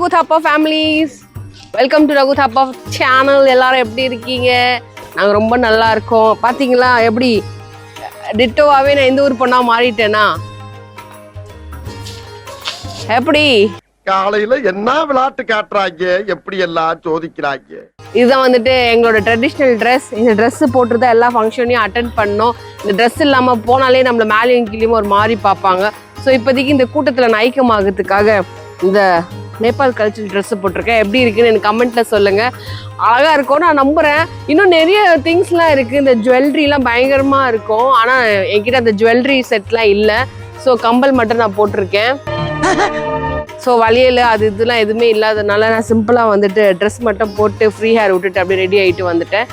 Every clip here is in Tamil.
Raghu Thapa families, welcome to Raghu Thapa channel. எல்லாரும் எப்படி இருக்கீங்க? நாங்கள் ரொம்ப நல்லா இருக்கோம். பார்த்தீங்களா எப்படி டிட்டோவாகவே நான் எந்த ஊர் பொண்ணா மாறிட்டேனா? எப்படி காலையில என்ன விளையாட்டு காட்டுறாங்க, எப்படி எல்லாம் சோதிக்கிறாங்க. இதுதான் வந்துட்டு எங்களோட ட்ரெடிஷ்னல் ட்ரெஸ். இந்த ட்ரெஸ் போட்டு தான் எல்லா ஃபங்க்ஷனையும் அட்டென்ட் பண்ணோம். இந்த ட்ரெஸ் இல்லாமல் போனாலே நம்மளை மேலேயும் கீழேயும் ஒரு மாதிரி பார்ப்பாங்க. ஸோ இப்போதைக்கு இந்த கூட்டத்தில் நான் ஐக்கியமாகறதுக்காக இந்த நேபாள் கல்ச்சர் ட்ரெஸ் போட்டிருக்கேன். எப்படி இருக்குன்னு எனக்கு கமெண்ட்ல சொல்லுங்க. அழகா இருக்கும் நான் நம்புறேன். இன்னும் நிறைய திங்ஸ்லாம் இருக்கு. இந்த ஜுவல்லரிலாம் பயங்கரமா இருக்கும். ஆனால் என்கிட்ட அந்த ஜுவல்லரி செட்லாம் இல்லை. ஸோ கம்பல் மட்டும் நான் போட்டிருக்கேன். ஸோ வளையல் அது இதெல்லாம் எதுவுமே இல்லாதனால நான் சிம்பிளாக வந்துட்டு ட்ரெஸ் மட்டும் போட்டு ஃப்ரீ ஹேர் விட்டுட்டு அப்படியே ரெடி ஆகிட்டு வந்துட்டேன்.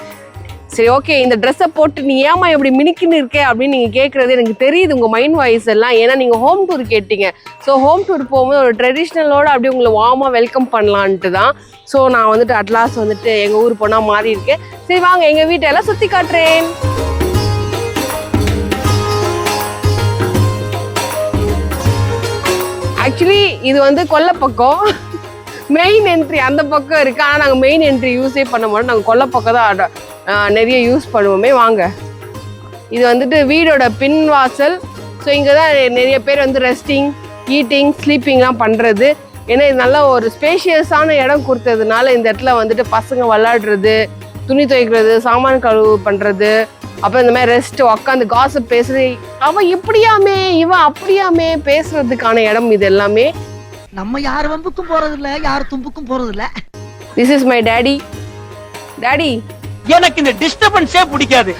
சரி, ஓகே, இந்த ட்ரெஸ்ஸை போட்டு நீ ஏமா இப்படி மினிக்கின்னு இருக்கே அப்படின்னு நீங்கள் கேட்குறது எனக்கு தெரியுது, உங்கள் மைண்ட் வாய்ஸ் எல்லாம். ஏன்னா நீங்கள் ஹோம் டூர் கேட்டீங்க. ஸோ ஹோம் டூர் போகும்போது ஒரு ட்ரெடிஷ்னலோடு அப்படியே உங்களை வார்மாக வெல்கம் பண்ணலான்ட்டு தான். ஸோ நான் வந்துட்டு அட்லாஸ் வந்துட்டு எங்கள் ஊர் போனால் மாறி இருக்கேன். சரி வாங்க, எங்கள் வீட்டெல்லாம் சுற்றி காட்டுறேன். ஆக்சுவலி இது வந்து கொல்லைப்பக்கம் மெயின் என்ட்ரி அந்த பக்கம் இருக்கு. ஆனால் நாங்கள் மெயின் என்ட்ரி யூஸே பண்ண மாட்டோம். நாங்கள் கொல்லைப்பக்கம் தான் நிறைய யூஸ் பண்ணுவோமே. வாங்க, இது வந்துட்டு வீடோட பின் வாசல். ஸோ இங்கே தான் நிறைய பேர் வந்து ரெஸ்டிங், ஈட்டிங், ஸ்லீப்பிங்லாம் பண்ணுறது. ஏன்னா இது நல்லா ஒரு ஸ்பேஷியஸான இடம் கொடுத்ததுனால இந்த இடத்துல வந்துட்டு பசங்க விளாடுறது, துணி துவைக்கிறது, சாமான் கழுவு பண்ணுறது, அப்புறம் இந்த மாதிரி ரெஸ்ட் உட்காந்து காசிப் பேசுறது, அவன் இப்படியாமே இவன் அப்படியாமே பேசுறதுக்கான இடம் இது எல்லாமே. நம்ம யார் வம்புக்கும் போறது இல்ல, யார் தும்புக்கும் போறது இல்ல. This is my daddy. Daddy, எனக்கு இந்த டிஸ்டர்பன்ஸே பிடிக்காது.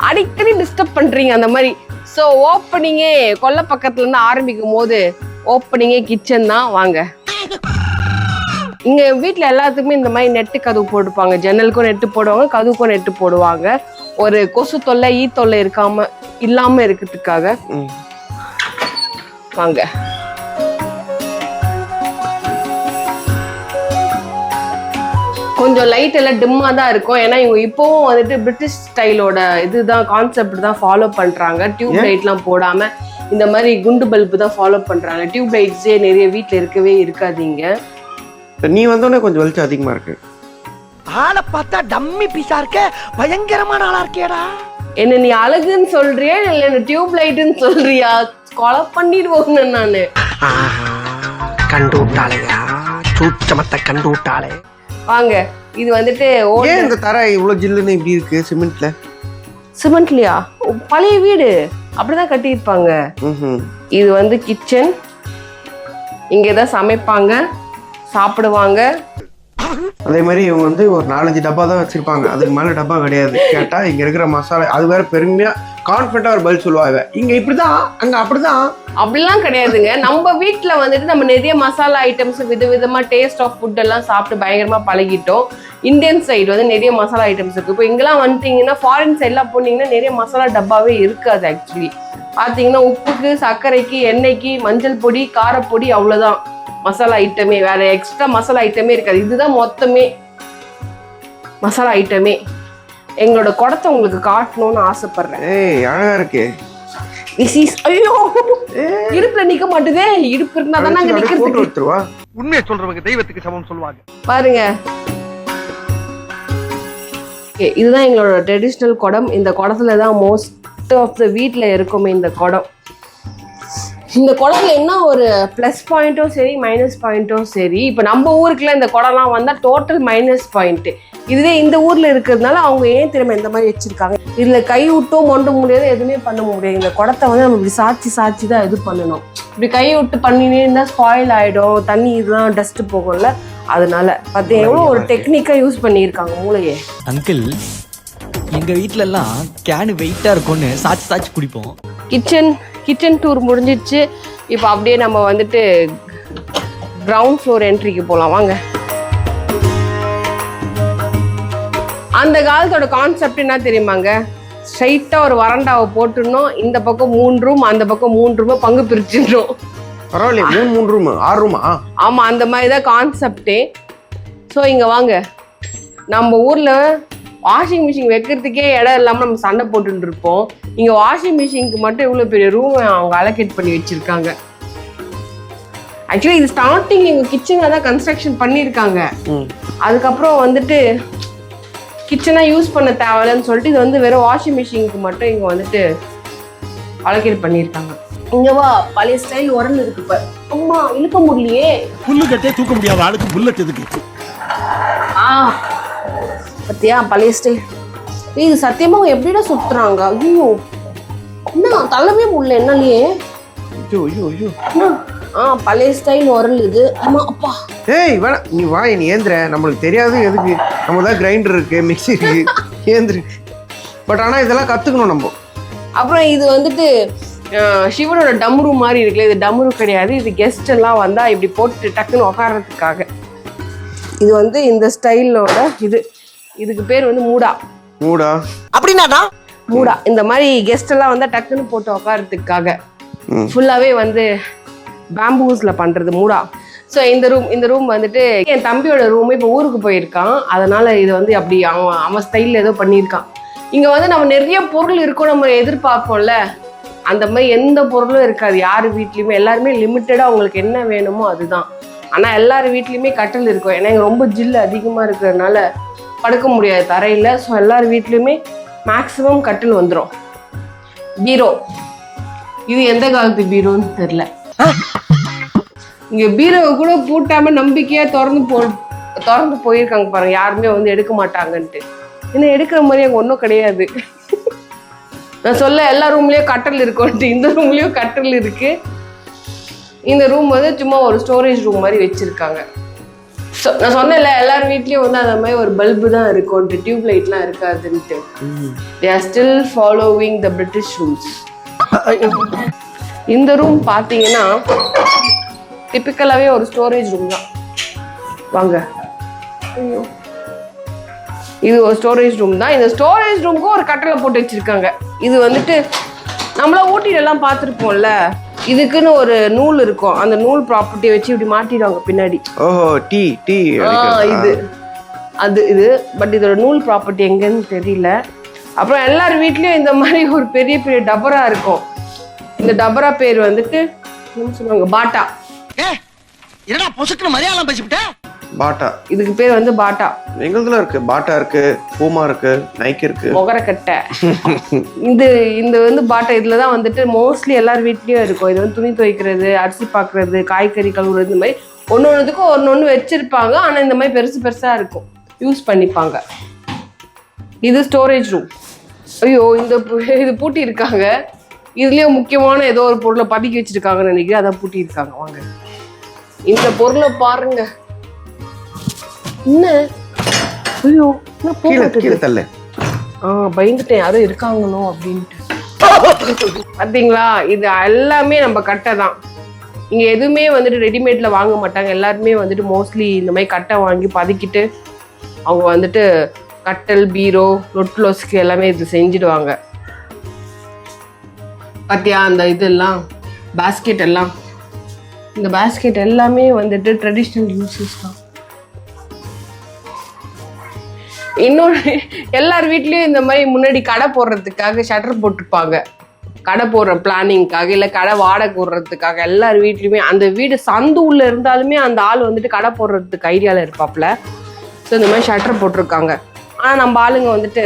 அடிக்கடி டிஸ்டர்ப் பண்றீங்க அந்த மாதிரி. ஸோ ஓப்பனிங்கே கொல்லை பக்கத்துல இருந்து ஆரம்பிக்கும் போது ஓப்பனிங்கே கிச்சன் தான். வாங்க, இங்க வீட்டுல எல்லாத்துக்குமே இந்த மாதிரி நெட்டு கதவு போட்டுப்பாங்க. ஜன்னலுக்கும் நெட்டு போடுவாங்க, கதவுக்கும் நெட்டு போடுவாங்க. ஒரு கொசு தொல்லை, ஈ தொல்லை இல்லாம இருக்கிறதுக்காக. வாங்க, கொஞ்சம் லைட் எல்லாம் டிம்மா தான் இருக்கும். ஏன்னா இவங்க இப்பவும் வந்துட்டு பிரிட்டிஷ் ஸ்டைலோட இதுதான் கான்செப்ட் தான் ஃபாலோ பண்றாங்க. டியூப் லைட்லாம் போடாம இந்த மாதிரி குண்டு பல்பு தான் ஃபாலோ பண்றாங்க. டியூப் லைட்ஸே நிறைய வீட்டுல இருக்கவே இருக்காதீங்க. நீ வந்தோடனே கொஞ்சம் வெளிச்சம் அதிகமா இருக்கு. ஆளை பார்த்தா டம்மி பீஸா இருக்க, பயங்கரமான ஆளா இருக்கேடா. என்ன நீ அழகுன்னு சொல்றியா இல்ல என்ன டியூப் லைட்னு சொல்றியா? கொலை பண்ணிடுவோங்க நானு. கண்டு விட்டாளையா, சூச்சமத்தை கண்டு விட்டாளே. வாங்க, இது வந்துட்டு ஏன் இந்த தரை இவ்வளவு ஜில்லுன்னு இப்படி இருக்கு? சிமெண்ட்ல? சிமெண்ட்லயா? பழைய வீடு அப்படிதான் கட்டியிருப்பாங்க. இது வந்து கிச்சன். இங்கதான் சமைப்பாங்க, சாப்பிடுவாங்க. அதே மாதிரி இவங்க வந்து ஒரு 4-5 டப்பா தான் வச்சிருப்பாங்க. அதுக்கு மேல டப்பா கிடையாது. கேட்டா இங்க இருக்கிற மசாலா அது வேற பெருமையா கான்ஃபிடண்டா ஒரு பதில் சொல்லுவாங்க. இங்க இப்படிதான், அங்க அப்படிதான். அப்படிலாம் கிடையாதுங்க. நம்ம வீட்டுல வந்துட்டு நம்ம நிறைய மசாலா ஐட்டம்ஸ், விதவிதமா டேஸ்ட் ஆஃப் ஃபுட் எல்லாம் சாப்பிட்டு பயங்கரமா பழகிட்டோம். இந்தியன் சைடு வந்து நிறைய மசாலா ஐட்டம்ஸ் இருக்கு. இப்போ இங்கெல்லாம் வந்துட்டீங்கன்னா, ஃபாரின் சைட்லாம் போனீங்கன்னா நிறைய மசாலா டப்பாவே இருக்காது. ஆக்சுவலி பாத்தீங்கன்னா உப்புக்கு, சர்க்கரைக்கு, எண்ணெய்க்கு, மஞ்சள் பொடி, காரப்பொடி, அவ்வளவுதான் மசாலா ஐட்டமே. வேற எக்ஸ்ட்ரா மசாலா ஐட்டமே இருக்காது. இதுதான் மொத்தமே மசாலா ஐட்டமே. எங்களோட குடத்தை உங்களுக்கு காட்டணும்னு ஆசைப்படுறேன். ஏய், அழகா இருக்கு. ஐயோ, இடுப்புல நிக்க மாட்டுதே. இடுப்பு இருந்தா தானே அங்க நிக்கிறதுக்கு. உண்மையை சொல்றவங்க தெய்வத்துக்கு சமம் சொல்லுவாங்க. பாருங்க, இதுதான் எங்களோட ட்ரெடிஷ்னல் குடம். இந்த குடத்துல தான் மோஸ்ட் ஆஃப் த வீட்ல இருக்குமே இந்த குடம். இந்த குடத்துல என்ன ஒரு ப்ளஸ் பாயிண்ட்டும் சரி, மைனஸ் பாயிண்ட்டும் சரி. இப்போ நம்ம ஊருக்குள்ள இந்த குடம்லாம் வந்தால் டோட்டல் மைனஸ் பாயிண்ட். இதுவே இந்த ஊர்ல இருக்கிறதுனால அவங்க ஏன் திரும்ப இந்த மாதிரி வச்சிருக்காங்க. இதுல கை விட்டும் மொண்ட முடியாது, எதுவுமே பண்ண முடியாது. இந்த குடத்தை வந்து நம்ம இப்படி சாட்சி தான் இது பண்ணணும். இப்படி கை விட்டு பண்ணினே இருந்தா ஸ்பாயில் ஆயிடும். தண்ணி இதெல்லாம் டஸ்ட் போகும்ல. அதனால பார்த்து எவ்வளோ ஒரு டெக்னிக்கா யூஸ் பண்ணியிருக்காங்க மூளையே. அங்கிள், எங்க வீட்டுல எல்லாம் கேனு வெயிட்டா இருக்கும்னு சாட்சி குடிப்போம். கிச்சன் டூர் முடிஞ்சிடுச்சு. இப்போ அப்படியே நம்ம வந்துட்டு கிரவுண்ட் ஃப்ளோர் என்ட்ரிக்கு போகலாம். வாங்க. அந்த காலத்தோட கான்செப்ட் என்ன தெரியுமாங்க? ஸ்ட்ரைட்டாக ஒரு வராண்டாவை போட்டுடணும். இந்த பக்கம் 3 ரூம், அந்த பக்கம் 3 ரூமை பங்கு பிரிச்சிடணும். பரவாயில்ல, 3 ரூம் 6 ரூமா? ஆமாம், அந்த மாதிரி தான் கான்செப்டே. ஸோ இங்கே வாங்க, நம்ம ஊரில் வாஷிங் மிஷின் வைக்கிறதுக்கே இடம் இல்லாமல் நம்ம சண்டை போட்டுட்டு இருப்போம். இங்கே வாஷிங் மிஷினுக்கு மட்டும் இவ்வளோ பெரிய ரூம் அவங்க அலோகேட் பண்ணி வச்சுருக்காங்க. ஆக்சுவலி இது ஸ்டார்டிங் எங்க கிச்சன்ல தான் கன்ஸ்ட்ரக்ஷன் பண்ணியிருக்காங்க. அதுக்கப்புறம் வந்துட்டு கிச்சனா யூஸ் பண்ண தேவையில்லைன்னு சொல்லிட்டு இது வந்து வெறும் வாஷிங் மிஷினுக்கு மட்டும் இங்க வந்துட்டு அலோகேட் பண்ணியிருக்காங்க. இங்க வா, பழைய ஸ்டைல் உரல் இருக்கு இப்ப. அம்மா இழுக்க முடியலையே. புல்லு கட்டே தூக்க முடியாத ஆளுக்கு புல்லட் எதுக்கு? பத்தியா பழைய ஸ்டைல். இது சத்தியமா எப்படிடா சுத்துறாங்க? ஐயோ என்ன தள்ளவே முடியல என்னாலயே. பழைய ஸ்டைல் உரல் இது. ஆமா அப்பா. ஏய் வேணா நீ வா, நீ ஏந்திர. நம்மளுக்கு தெரியாது எதுக்கு, நம்ம தான் கிரைண்டர் இருக்கு, மிக்ஸி இருக்கு, ஏந்திரு. பட் ஆனா இதெல்லாம் கத்துக்கணும் நம்ம. அப்புறம் இது வந்துட்டு சிவனோட டம்ரு மாதிரி இருக்குல்ல, இது டம்ரு கிடையாது. இது கெஸ்ட் எல்லாம் வந்தா இப்படி போட்டு டக்குன்னு உட்கார்றதுக்காக. இது வந்து இந்த ஸ்டைலோட இதுக்கு பேர் வந்து மூடா அப்படின்னா மூடா. இந்த மாதிரி கெஸ்ட் எல்லாம் வந்தா டக்குன்னு போட்டு உட்கார்றதுக்காக ஃபுல்லாவே வந்து பேம்பூஸ்ல பண்றது மூடா. ஸோ இந்த ரூம் வந்துட்டு என் தம்பியோட ரூம். இப்போ ஊருக்கு போயிருக்கான், அதனால இது வந்து அப்படி அவன் ஸ்டைல்ல ஏதோ பண்ணியிருக்கான். இங்க வந்து நம்ம நிறைய பொருள் இருக்கும் நம்ம எதிர்பார்ப்போம்ல, அந்த மாதிரி எந்த பொருளும் இருக்காது யார் வீட்லயுமே. எல்லாருமே லிமிட்டடா அவங்களுக்கு என்ன வேணுமோ அதுதான். ஆனா எல்லார் வீட்லயுமே கட்டில் இருக்கும். ஏன்னா இங்க ரொம்ப ஜில்லு அதிகமா இருக்கிறதுனால படுக்க முடியாது தரையில. ஸோ எல்லார் வீட்லயுமே மேக்சிமம் கட்டில் வந்துடும். பீரோ, இது எந்த காலத்து பீரோன்னு தெரியல. இங்க பீரோவை கூட பூட்டாம நம்பிக்கையா திறந்து போயிருக்காங்க பாருங்க. யாருமே வந்து எடுக்க மாட்டாங்கன்ட்டு. இன்னும் எடுக்கிற மாதிரி அங்க ஒன்றும் கிடையாது. நான் சொல்ல எல்லா ரூம்லயும் கட்டில் இருக்கும்ட்டு, இந்த ரூம்லயும் கட்டில் இருக்கு. இந்த ரூம் வந்து சும்மா ஒரு ஸ்டோரேஜ் ரூம் மாதிரி வச்சிருக்காங்க. நான் சொன்னேன்ல எல்லார் வீட்லயும் வந்து அந்த மாதிரி ஒரு பல்பு தான் இருக்கும்ட்டு, டியூப் லைட்லாம் இருக்காதுன்ட்டு. They are still following the British rules. இந்த ரூம் பாத்தீங்கன்னா டிபிக்கலாவே ஒரு ஸ்டோரேஜ் ரூம் தான். வாங்க, இது ஒரு ஸ்டோரேஜ் ரூம் தான். இந்த ஸ்டோரேஜ் ரூமுக்கு ஒரு கட்டளை போட்டு வச்சிருக்காங்க. இது வந்துட்டு நம்மள ஊட்டிலெல்லாம் பார்த்துருப்போம்ல, இதுக்குன்னு ஒரு நூல் இருக்கும். அந்த நூல் ப்ராப்பர்ட்டியை வச்சு இப்படி மாட்டிடுவாங்க பின்னாடி. ஓஹோ, டீ இது பட் இதோட நூல் ப்ராப்பர்ட்டி எங்கன்னு தெரியல. அப்புறம் எல்லார் வீட்லயும் இந்த மாதிரி ஒரு பெரிய பெரிய டபரா இருக்கும். இந்த டபரா பேர் வந்துட்டு என்ன சொல்லுவாங்க, பாட்டா. என்னடா பொசுக்குன்னு மரியாதை பேசிவிட்ட? பாட்டா, இதுக்கு பேர் வந்து பாட்டா. எங்களுதுல இருக்கு, பாட்டா இருக்கு, பூமா இருக்கு, நைக் இருக்கு, மொகரக்கட்டை. இந்த வந்து பாட்டா இதுலதான் வந்துட்டு மோஸ்ட்லி எல்லார் வீட்லயும் இருக்கும். இது வந்து துணி துவைக்கிறது, அரிசி பாக்குறது, காய்கறி கழுவுறது, இந்த மாதிரி ஒன்னொன்னுக்கும் ஒன்னொன்னு வச்சிருப்பாங்க. ஆனா இந்த மாதிரி பெருசு பெருசா இருக்கும், யூஸ் பண்ணிப்பாங்க. இது ஸ்டோரேஜ் ரூம். ஐயோ இது பூட்டி இருக்காங்க. இதுலயே முக்கியமான ஏதோ ஒரு பொருளை பதுக்கி வச்சிருக்காங்கன்னு நினைக்கிறேன், அதை பூட்டி இருக்காங்க. வாங்க இந்த பொருளை பாருங்க. என்ன? ஐயோ கீழே தள்ளு. பயந்துட்டேன் யாரும் இருக்காங்களோ அப்படின்ட்டு. பாத்தீங்களா, இது எல்லாமே நம்ம கட்டை தான். இங்க எதுவுமே வந்துட்டு ரெடிமேட்ல வாங்க மாட்டாங்க. எல்லாருமே வந்துட்டு மோஸ்ட்லி இந்த மாதிரி கட்டை வாங்கி பதுக்கிட்டு அவங்க வந்துட்டு கட்டல், பீரோ, நொட்லோஸ்க்கு எல்லாமே இது செஞ்சிடுவாங்க. பாத்தியா அந்த இதெல்லாம் பாஸ்கெட் எல்லாம், இந்த பாஸ்கெட் எல்லாமே வந்துட்டு ட்ரெடிஷ்னல் யூசஸ் தான். இன்னொன்று, எல்லார் வீட்லயும் இந்த மாதிரி முன்னாடி கடை போடுறதுக்காக ஷட்டர் போட்டுருப்பாங்க. கடை போடுற பிளானிங்காக, இல்லை கடை வாடகை போடுறதுக்காக. எல்லார் வீட்லயுமே அந்த வீடு சந்து உள்ள இருந்தாலுமே அந்த ஆள் வந்துட்டு கடை போடுறதுக்கு ஐடியாவில் இருப்பாப்புல. ஸோ இந்த மாதிரி ஷட்டர் போட்டிருக்காங்க. ஆனால் நம்ம ஆளுங்க வந்துட்டு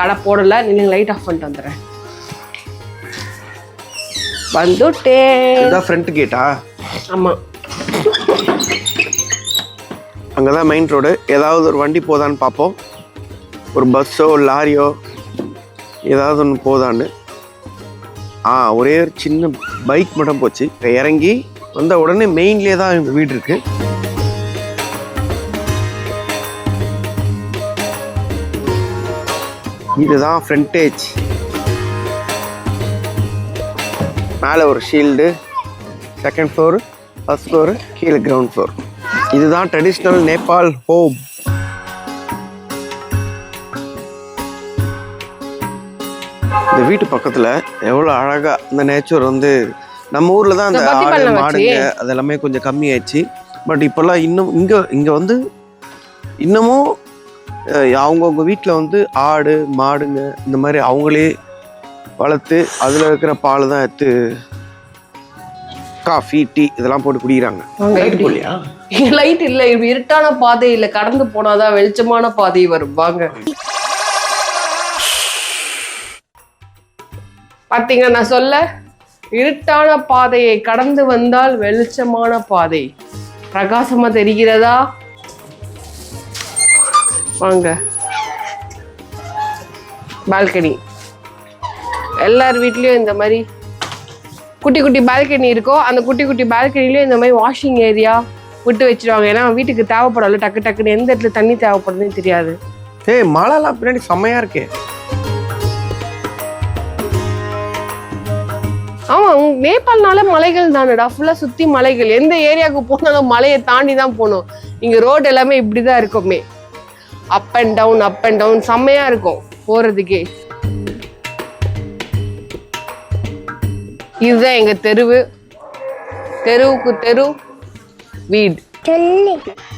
கடை போடலை. நீங்க லைட் ஆஃப் பண்ணிட்டு வந்துடுறேன். வந்துட்டேன். ஃப்ரண்ட் கேட்டா? ஆமாம், அங்கதான் மெயின் ரோடு. ஏதாவது ஒரு வண்டி போதான்னு பார்ப்போம். ஒரு பஸ்ஸோ லாரியோ ஏதாவது ஒன்று போதான்னு. ஒரே ஒரு சின்ன பைக் மட்டும் போச்சு. இறங்கி வந்த உடனே மெயின்லேயே தான் இந்த வீடு இருக்கு. இதுதான் ஃப்ரண்டேஜ். மேலே ஒரு shield, second floor, first floor, கீழே கிரவுண்ட் ஃப்ளோர். இதுதான் ட்ரெடிஷ்னல் நேபாள் ஹோம். இந்த வீட்டு பக்கத்துல எவ்வளவு அழகா இந்த நேச்சர் வந்து, நம்ம ஊர்ல தான் அந்த ஆடு மாடுங்க அதெல்லாமே கொஞ்சம் கம்மியாயிடுச்சு. பட் இப்பெல்லாம் இன்னும் இங்க வந்து இன்னமும் அவங்கவுங்க வீட்டில் வந்து ஆடு மாடுங்க இந்த மாதிரி அவங்களே வளர்த்து அதில் இருக்கிற பால் தான் எடுத்து காஃபி டீ இதெல்லாம் போட்டு குடிக்கிறாங்க. போலியா லைட் இல்ல, இருட்டான பாதையில கடந்து போனாதான் வெளிச்சமான பாதை வரும். வாங்க பாத்தீங்க, நான் சொல்ல இருட்டான பாதையை கடந்து வந்தால் வெளிச்சமான பாதை. பிரகாசமா தெரிகிறதா? வாங்க. பால்கனி எல்லார் வீட்லயும் இந்த மாதிரி குட்டி குட்டி பால்கனி இருக்கும். அந்த குட்டி குட்டி பால்கனிலயும் இந்த மாதிரி வாஷிங் ஏரியா விட்டு வச்சிருவாங்க. ஏன்னா வீட்டுக்கு தேவைப்படல, டக்கு டக்குன்னு எந்த இடத்துல தண்ணி தேவைப்படுதுன்னு தெரியாது. ஏய், மழைலாம் பின்னாடி செம்மையா இருக்கே. ஆமா, நேபாள்னால மலைகள் தானடா, ஃபுல்லா சுத்தி மலைகள். எந்த ஏரியாவுக்கு போனாலும் மலையை தாண்டி தான் போகணும். இங்க ரோடு எல்லாமே இப்படிதான் இருக்குமே, அப் அண்ட் டவுன் செம்மையா இருக்கும் போறதுக்கே. இதுதான் எங்க தெருவு. தெருவுக்கு தெரு வீடு.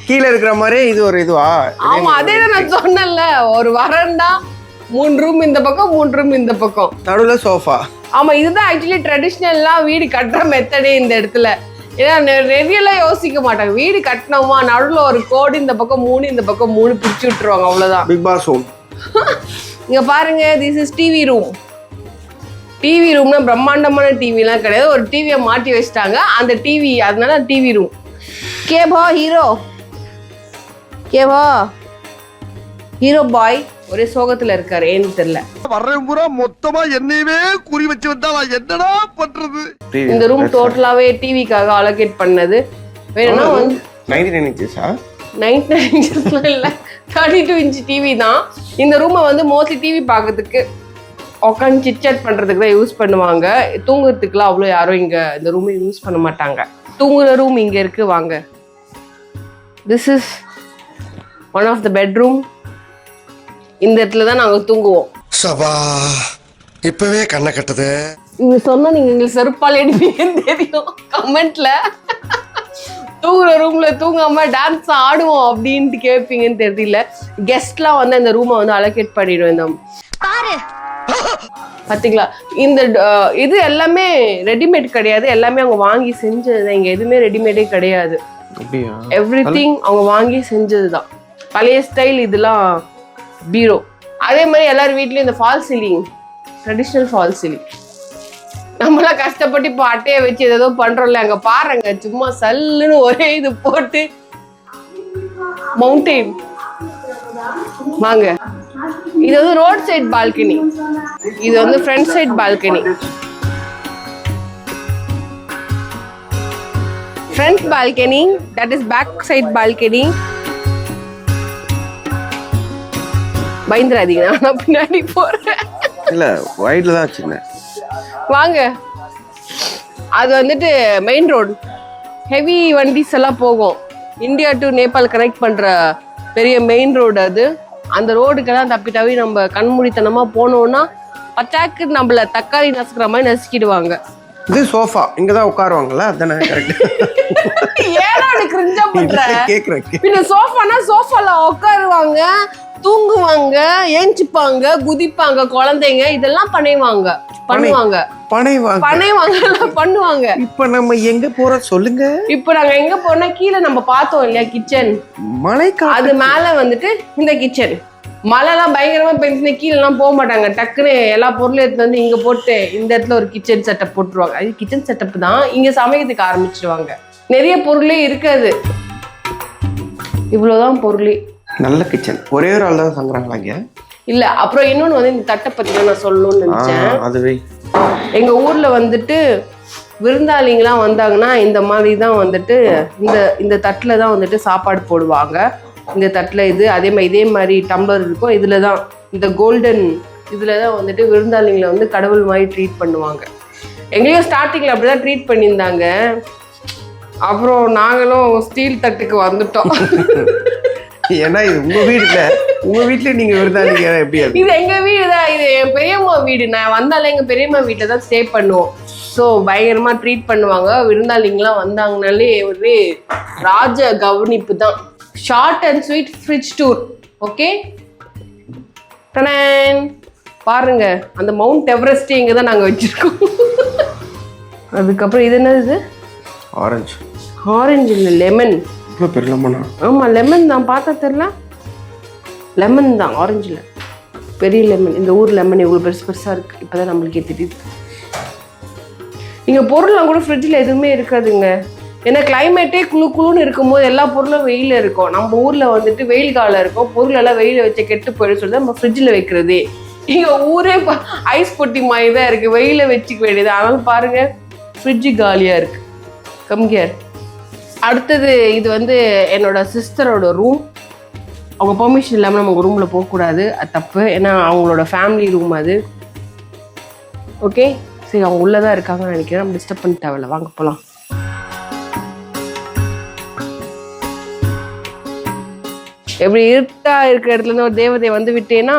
கீழே இருக்கிற மாதிரி இது ஒரு இதுவா? ஆமா, அதே தான் நான் சொன்னேன்ல, ஒரு வரண்டா, 3 ரூம் இந்த பக்கம், 3 ரூம் இந்த பக்கம், நடுவுல சோஃபா. ஆமா, இதுதான் ஆக்சுவலி ட்ரெடிஷ்னல்லாம் வீடு கட்டுற மெத்தடே இந்த இடத்துல. ஏன்னா நிறையெல்லாம் யோசிக்க மாட்டாங்க. வீடு கட்டினோமா, நடுவுல ஒரு கோடு, இந்த பக்கம் 3 இந்த பக்கம் 3 பிரிச்சு விட்டுருவாங்க, அவ்வளவுதான். Big boss home. இங்க பாருங்க, this is TV room. TV ரூம்னா பிரம்மாண்டமான டிவிலாம் கிடையாது, ஒரு டிவியை மாட்டி வச்சிட்டாங்க. அந்த டிவி, அதனால டிவி ரூம். கேபா ஹீரோ, கேபா ஹீரோ பாய் ஒரே சோகத்துல இருக்காரு, ஏன்னு தெரியல. வர்றேன் பூரா மொத்தமா என்னையவே குறி வச்சு வந்தா நான் என்னடா பண்றது? இந்த ரூம் டோட்டலாவே டிவிக்காக அலோகேட் பண்ணது. வேணும்னா வந்து 99 இன்ச்சஸா? 99 இன்ச்சஸ்லாம் இல்ல, 32 இன்ச் டிவி தான். இந்த ரூமை வந்து மோஸ்ட்லி டிவி பார்க்கறதுக்கு, உட்காந்து சிட்சாட் பண்றதுக்கு தான் யூஸ் பண்ணுவாங்க. தூங்குறதுக்குலாம் அவ்வளோ யாரும் இங்க இந்த ரூமை யூஸ் பண்ண மாட்டாங்க. தூங்குற ரூம் இங்க இருக்கு, வாங்க. This is one of the bedroom. இந்த இடத்துல தான் நாங்க தூங்குவோம். சபா, இப்பவே கண்ணை கட்டுது. நீங்க சொன்னா நீங்க எங்களுக்கு செருப்பால் எடுப்பீங்கன்னு தெரியும் கமெண்ட்ல. தூங்குற ரூம்ல தூங்காம டான்ஸ் ஆடுவோம் அப்படின்ட்டு கேட்பீங்கன்னு தெரியல. கெஸ்ட்லாம் வந்து இந்த ரூமை வந்து அலோகேட் பண்ணிடுவோம். இந்த பாத்தீங்களா, இந்த இது எல்லாமே ரெடிமேட் கிடையாது, எல்லாமே அவங்க வாங்கி செஞ்சது. இங்க எதுவுமே ரெடிமேடே கிடையாது. எவ்ரிதிங் அவங்க வாங்கி செஞ்சதுதான். பழைய ஸ்டைல் இதெல்லாம் பீரோ. அதே மாதிரி எல்லாரும் வீட்லயும் இந்த fall ceiling, traditional fall ceiling. நம்மளாம் கஷ்டப்பட்டு இப்போ அட்டையை வச்சு ஏதோ பண்றோம்ல, அங்க பாருங்க சும்மா சல்லுன்னு ஒரே இது போட்டு மவுண்டெயின். வாங்க, இது வந்து ரோட் சைட் பால்கனி, இது வந்து front side balcony. Front balcony, that is back side balcony. பயந்துராதீங்க, நான் பின்னாடி போறேன். இல்ல, வைட்ல தான் சின்ன. வாங்க, அது வந்துட்டு மெயின் ரோடு, ஹெவி வண்டிஸ் எல்லாம் போகும். இந்தியா டு நேபாள் கனெக்ட் பண்ற பெரிய மெயின் ரோடு அது. அந்த ரோடுக்கெல்லாம் தப்பி தவி நம்ம கண்மூடித்தனமா போனோம்னா பச்சாக்கு நம்மள தக்காளி நசுக்கிற மாதிரி நசுக்கிடுவாங்க. இது சோஃபா, இங்கதான் உட்காருவாங்கல்ல, அதானே? கரெக்ட். ஏன்னா கிரிஞ்சா பண்ற? கேக்குறேன். பின்ன சோஃபானா சோஃபால உட்காருவாங்க, தூங்குவாங்க, ஏஞ்சிப்பாங்க, குதிப்பாங்க, குழந்தைங்க இதெல்லாம் பண்ணுவாங்க. இப்ப நம்ம எங்க போறோம் சொல்லுங்க? இப்ப நாங்க எங்க போறோம்னா, கீழே நம்ம பார்த்தோம் இல்லையா கிச்சன், அது மேல வந்துட்டு இந்த கிச்சன். மழை எல்லாம் பயங்கரமா பெஞ்சு கீழே எல்லாம் போக மாட்டாங்க, டக்குன்னு எல்லா பொருளும் எடுத்து வந்து இங்க போட்டு இந்த இடத்துல ஒரு கிச்சன் செட்டப் போட்டுருவாங்க. அது கிச்சன் செட்டப் தான், இங்க சமைக்கிறதுக்கு ஆரம்பிச்சிடுவாங்க. நிறைய பொருளே இருக்காது, இவ்வளவுதான் பொருளே. நல்ல கிச்சன். ஒரே ஒரு ஆள் தான் தங்குறாங்களா இங்க? இல்ல. அப்புறம் இன்னொன்னு வந்து இந்த தட்டை பத்தி தான் நான் சொல்லணும்னு நினைச்சேன். அதுவே எங்க ஊர்ல வந்துட்டு விருந்தாளிங்கெல்லாம் வந்தாங்கன்னா இந்த மாதிரி தான் வந்துட்டு இந்த தட்டுல தான் வந்துட்டு சாப்பாடு போடுவாங்க. இந்த தட்டுல இது இதே மாதிரி டம்ளர் இருக்கும். இதுல தான் இந்த கோல்டன் இதுல தான் வந்துட்டு விருந்தாளிங்களை வந்து கடவுள் மாதிரி ட்ரீட் பண்ணுவாங்க. எங்களையும் ஸ்டார்டிங்ல அப்படிதான் ட்ரீட் பண்ணியிருந்தாங்க. அப்புறம் நாங்களும் ஸ்டீல் தட்டுக்கு வந்துட்டோம். ஏன்னா இது உங்க வீட்டுல, உங்க வீட்டுல நீங்க விருந்தாளிங்க எப்படி? இது எங்க வீடு தான், இது என் பெரியம்மா வீடு. நான் வந்தாலே எங்க பெரியம்மா வீட்டுல தான் ஸ்டே பண்ணுவோம். ஸோ பயங்கரமா ட்ரீட் பண்ணுவாங்க. விருந்தாளிங்கெல்லாம் வந்தாங்கனாலே ஒரு ராஜ கவனிப்பு தான். Short and sweet fridge tour. Okay, பாருங்க அந்த மவுண்ட் எவரெஸ்ட் இங்க தான் நாங்க வச்சிருக்கோம். அதுக்கப்புறம் இது என்னது? ஆரஞ்சு இல்லை, லெமன். இவ்வளோ பெரிய லெமனா? ஆமாம், லெமன் தான். பார்த்தா தெரியல, லெமன் தான், ஆரஞ்சில் பெரிய லெமன். இந்த ஊர் லெமன் இவ்வளோ பெருசாக இருக்குது. இப்போ தான் நம்மளுக்கே தெரியுது. இங்கே பொருள்லாம் கூட ஃப்ரிட்ஜில் எதுவுமே இருக்காதுங்க. ஏன்னா கிளைமேட்டே குளுன்னு இருக்கும்போது எல்லா பொருளும் வெயில் இருக்கும். நம்ம ஊரில் வந்துட்டு வெயில் காலம் இருக்கும், பொருளெல்லாம் வெயில வச்சு கெட்டு போயிடும் சொல்லி நம்ம ஃப்ரிட்ஜில் வைக்கிறதே. இங்கே ஊரே ஐஸ் பொட்டி மாதிரி தான் இருக்குது, வெயில வச்சுக்க வேண்டியது. அதனால பாருங்கள், ஃப்ரிட்ஜு காலியாக இருக்குது. கம்கியார். அடுத்தது இது வந்து என்னோட சிஸ்டரோட ரூம். அவங்க பெர்மிஷன் இல்லாமல் நம்ம ரூமில் போகக்கூடாது, அது தப்பு. ஏன்னா அவங்களோட ஃபேமிலி ரூம் அது. ஓகே, சரி, அவங்க உள்ளே தான் இருக்காங்கன்னு நினைக்கிறேன். நம்ம டிஸ்டர்ப் பண்ண தேவையில்ல, வாங்க போகலாம். எப்படி இருட்டா இருக்கிற இடத்துல இருந்து ஒரு தேவதை வந்து விட்டேனா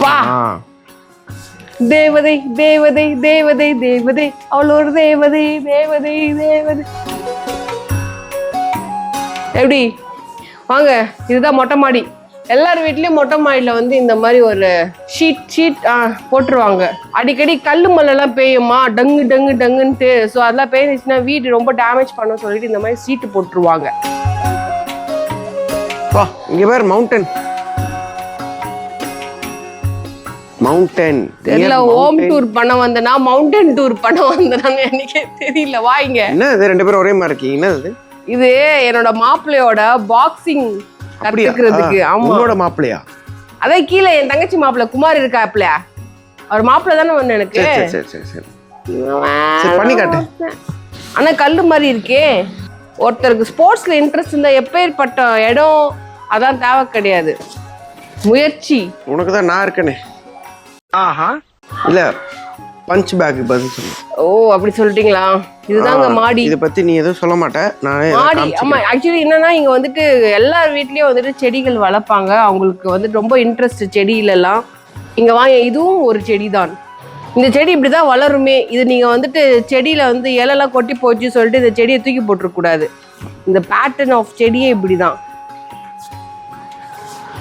பா. தேவதை தேவதை தேவதை தேவதை, அவள் ஒரு தேவதை தேவதை தேவதை. எப்படி வாங்க, இதுதான் மொட்டை மாடி. எல்லார் வீட்லயும் மொட்டை மாடியில் வந்து இந்த மாதிரி ஒரு ஷீட் போட்டுருவாங்க. அடிக்கடி கல் மல்லெல்லாம் பெய்யுமா, டங்கு டங்கு டங்குன்ட்டு. ஸோ அதெல்லாம் பெய்ஞ்சிச்சுன்னா வீடு ரொம்ப டேமேஜ் பண்ண சொல்லிட்டு இந்த மாதிரி ஷீட்டு போட்டுருவாங்க. வா, இங்க பேர் மவுண்டன். தெரியல, ஹோம் டூர் பண்ண வந்தனா மவுண்டன் டூர் பண்ண வந்தனான்னு எனக்கே தெரியல. வாங்க. என்ன இது ரெண்டு பேரும் ஒரே மாதிரி இருக்கீங்க? என்ன இது என்னோட மாப்பிள்ளையோட பாக்ஸிங் கத்துக்கிறதுக்கு. அவங்களோட மாப்பிள்ளையா? அதான் கீழே என் தங்கச்சி மாப்பிள்ளை குமார் இருக்காப்ல, அவர் மாப்பிள்ளை தானே வந்து எனக்கு. சரி பண்ணி காட்டு. ஆனா கல்லு மாதிரி இருக்கே. ஒருத்தருக்கு ஸ்போர்ட்ஸ்ல இன்ட்ரெஸ்ட் இருந்தா எப்பேற்பட்ட இடம் அதான் தேவை கிடையாது, முயற்சி. உனக்கு தான் நான் இருக்கனே. ஆஹா, இல்ல பஞ்ச் பேக் பதில் சொல்லு. ஓ, அப்படி சொல்லிட்டீங்களா? இதுதாங்க மாடி. இதை பத்தி நீ எதுவும் சொல்ல மாட்டேன், நானே மாடி. ஆமா, ஆக்சுவலி என்னன்னா இங்க வந்துட்டு எல்லார் வீட்லயும் வந்துட்டு செடிகள் வளர்ப்பாங்க. அவங்களுக்கு வந்துட்டு ரொம்ப இன்ட்ரெஸ்ட் செடியிலலாம். இங்க வாங்க, இதுவும் ஒரு செடி தான். இந்த செடி இப்படிதான் வளருமே. இது நீங்க வந்துட்டு செடியில வந்து இலைலாம் கொட்டி போச்சு சொல்லிட்டு இந்த செடியை தூக்கி போட்டுறக்கூடாது. இந்த பேட்டர்ன் ஆஃப் செடியே இப்படிதான்.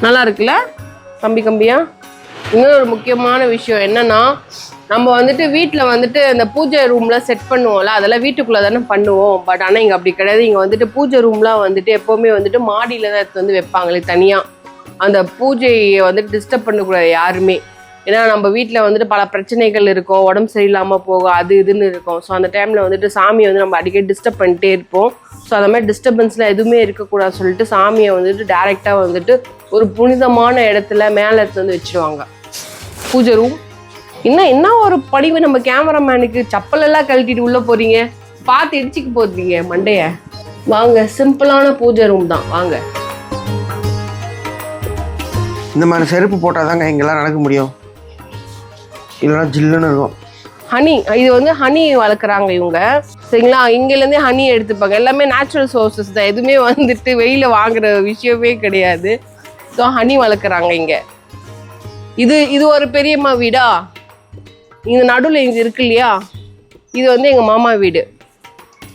நல்லா இருக்குல்ல, கம்பி கம்பியா. இன்னொரு முக்கியமான விஷயம் என்னன்னா, நம்ம வந்துட்டு வீட்டில் வந்துட்டு அந்த பூஜை ரூம்லாம் செட் பண்ணுவோம்ல, அதெல்லாம் வீட்டுக்குள்ளே தானே பண்ணுவோம். பட் ஆனால் இங்கே அப்படி கிடையாது. இங்கே வந்துட்டு பூஜை ரூம்லாம் வந்துட்டு எப்போவுமே வந்துட்டு மாடியில் தான் எடுத்து வந்து வைப்பாங்களே தனியாக. அந்த பூஜையை வந்துட்டு டிஸ்டர்ப் பண்ணக்கூடாது யாருமே. ஏன்னா நம்ம வீட்டில் வந்துட்டு பல பிரச்சனைகள் இருக்கும், உடம்பு சரியில்லாமல் போகும், அது இதுன்னு இருக்கும். ஸோ அந்த டைமில் வந்துட்டு சாமியை வந்து நம்ம அடிக்கடி டிஸ்டர்ப் பண்ணிட்டே இருப்போம். ஸோ அந்த மாதிரி டிஸ்டர்பன்ஸ்லாம் எதுவுமே இருக்கக்கூடாது சொல்லிட்டு சாமியை வந்துட்டு டேரெக்டாக வந்துட்டு ஒரு புனிதமான இடத்துல மேலே எடுத்து வந்து வச்சுருவாங்க. பூஜை ரூம். என்ன ஒரு படிவு நம்ம கேமராமேனுக்கு. செப்பல் எல்லாம் கழட்டிட்டு உள்ள போறீங்க, பார்த்து இடிச்சுக்கு போறீங்க மண்டைய. வாங்க, சிம்பிளான பூஜை ரூம் தான், வாங்க. இந்த மாதிரி செருப்பு போட்டாதாங்க இங்கெல்லாம் நடக்க முடியும், இல்லைன்னா ஜில்லுன்னு இருக்கும். ஹனி, இது வந்து ஹனி வளர்க்குறாங்க இவங்க, சரிங்களா? இங்கேருந்தே ஹனி எடுத்துப்பாங்க. எல்லாமே நேச்சுரல் சோர்சஸ் தான், எதுவுமே வந்துட்டு வெயில வாங்குற விஷயமே கிடையாது. ஸோ ஹனி வளர்க்குறாங்க இங்க. இது ஒரு பெரியம்மா வீடா. இந்த நடுவில் இங்கே இருக்கு இல்லையா, இது வந்து எங்கள் மாமா வீடு.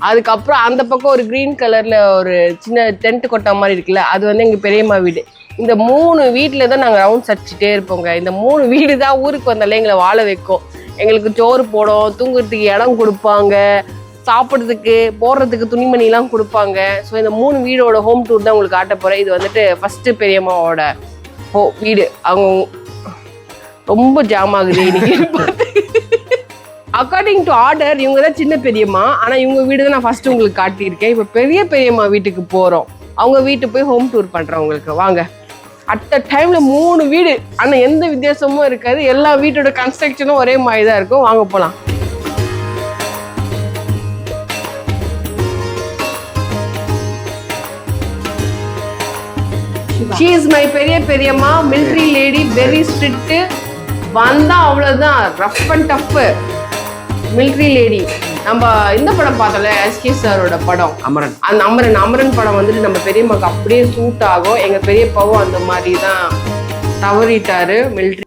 அதுக்கப்புறம் அந்த பக்கம் ஒரு க்ரீன் கலரில் ஒரு சின்ன டென்ட் கொட்டை மாதிரி இருக்குல்ல, அது வந்து எங்கள் பெரியம்மா வீடு. இந்த 3 வீட்டில் தான் நாங்கள் ரவுண்ட்ஸ் அடிச்சுட்டே இருப்போங்க. இந்த 3 வீடு தான் ஊருக்கு வந்தாலே எங்களை வாழ வைக்கும். எங்களுக்கு சோறு போடும், தூங்குறதுக்கு இடம் கொடுப்பாங்க, சாப்பிட்றதுக்கு போடுறதுக்கு துணிமணிலாம் கொடுப்பாங்க. ஸோ இந்த 3 வீடோட ஹோம் டூர் தான் உங்களுக்கு காட்ட போகிறேன். இது வந்துட்டு ஃபஸ்ட்டு பெரியம்மாவோட வீடு. அவங்க ரொம்ப ஜாம் ஆகுது இன்னைக்கு. அக்கார்டிங் டு ஆர்டர் இவங்க தான் சின்ன பெரியம்மா, ஆனால் இவங்க வீடு தான் நான் ஃபர்ஸ்ட் உங்களுக்கு காட்டியிருக்கேன். இப்போ பெரிய பெரியம்மா வீட்டுக்கு போகிறோம். அவங்க வீட்டுக்கு போய் ஹோம் டூர் பண்ணுறேன் உங்களுக்கு, வாங்க. அட் டைம்ல 3 வீடு, ஆனால் எந்த வித்தியாசமும் இருக்காது. எல்லா வீட்டோட கன்ஸ்ட்ரக்ஷனும் ஒரே மாதிரி தான் இருக்கும். வாங்க போகலாம். She is my பெரியம்மா, மிலிட்ரி லேடி, வெரி ஸ்ட்ரிக்ட். வந்தா அவ்வளவுதான், rough and tough military lady. நம்ம இந்த படம் பார்த்தோம்ல, எஸ்கே சாரோட படம் அமரன். அந்த அமரன் படம் வந்துட்டு நம்ம பெரியம்மாக்கு அப்படியே சூட் ஆகும். எங்க பெரியப்பாவும் அந்த மாதிரி தான் தவறிட்டாரு மிலிட்ரி